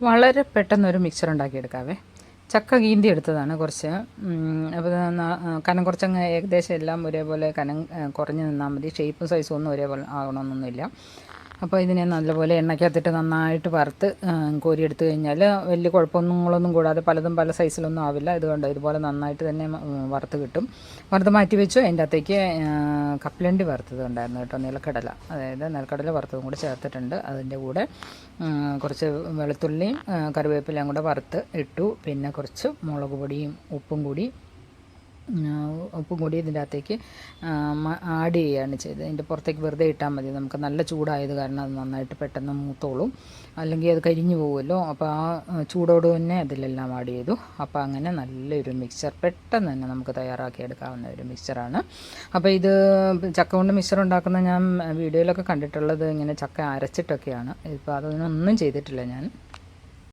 വളരെ പെട്ടെന്നൊരു മിക്സർ ഉണ്ടാക്കിയെടുക്കാവേ. ചക്ക കീന്തി എടുത്തതാണ് കുറച്ച്. അപ്പോൾ കനം കുറച്ചങ്ങ് ഏകദേശം എല്ലാം ഒരേപോലെ കനം കുറഞ്ഞ് നിന്നാൽ മതി. ഷേപ്പും സൈസും ഒന്നും ഒരേപോലെ ആകണമെന്നൊന്നുമില്ല. അപ്പോൾ ഇതിനെ നല്ലപോലെ എണ്ണയ്ക്കകത്തിട്ട് നന്നായിട്ട് വറുത്ത് കോരിയെടുത്ത് കഴിഞ്ഞാൽ വലിയ കുഴപ്പമൊന്നും കൂടാതെ പലതും പല സൈസിലൊന്നും ആവില്ല. ഇതുകൊണ്ട് ഇതുപോലെ നന്നായിട്ട് തന്നെ വറുത്ത് കിട്ടും. വറുത്ത് മാറ്റി വെച്ചു. അതിൻ്റെ അകത്തേക്ക് കപ്പലണ്ടി വറുത്തത് ഉണ്ടായിരുന്നു കേട്ടോ, നിലക്കടല, അതായത് നിലക്കടല വറുത്തതും കൂടെ ചേർത്തിട്ടുണ്ട്. അതിൻ്റെ കൂടെ കുറച്ച് വെളുത്തുള്ളിയും കറിവേപ്പിലയും കൂടെ വറുത്ത് ഇട്ടു. പിന്നെ കുറച്ച് മുളക് പൊടിയും ഉപ്പും കൂടി ഇതിൻ്റെ അകത്തേക്ക് ആഡ് ചെയ്യുകയാണ് ചെയ്തത്. ഇതിൻ്റെ പുറത്തേക്ക് വെറുതെ ഇട്ടാൽ മതി. നമുക്ക് നല്ല ചൂടായത് കാരണം അത് നന്നായിട്ട് പെട്ടെന്ന് മൂത്തോളും, അല്ലെങ്കിൽ അത് കരിഞ്ഞു പോകുമല്ലോ. അപ്പോൾ ആ ചൂടോട് തന്നെ അതിലെല്ലാം ആഡ് ചെയ്തു. അപ്പോൾ അങ്ങനെ നല്ലൊരു മിക്സർ പെട്ടെന്ന് തന്നെ നമുക്ക് തയ്യാറാക്കിയെടുക്കാവുന്ന ഒരു മിക്സറാണ്. അപ്പോൾ ഇത് ചക്ക കൊണ്ട് മിക്സർ ഉണ്ടാക്കുന്ന ഞാൻ വീഡിയോയിലൊക്കെ കണ്ടിട്ടുള്ളത് ഇങ്ങനെ ചക്ക അരച്ചിട്ടൊക്കെയാണ്. ഇപ്പോൾ അതൊന്നും ചെയ്തിട്ടില്ല ഞാൻ.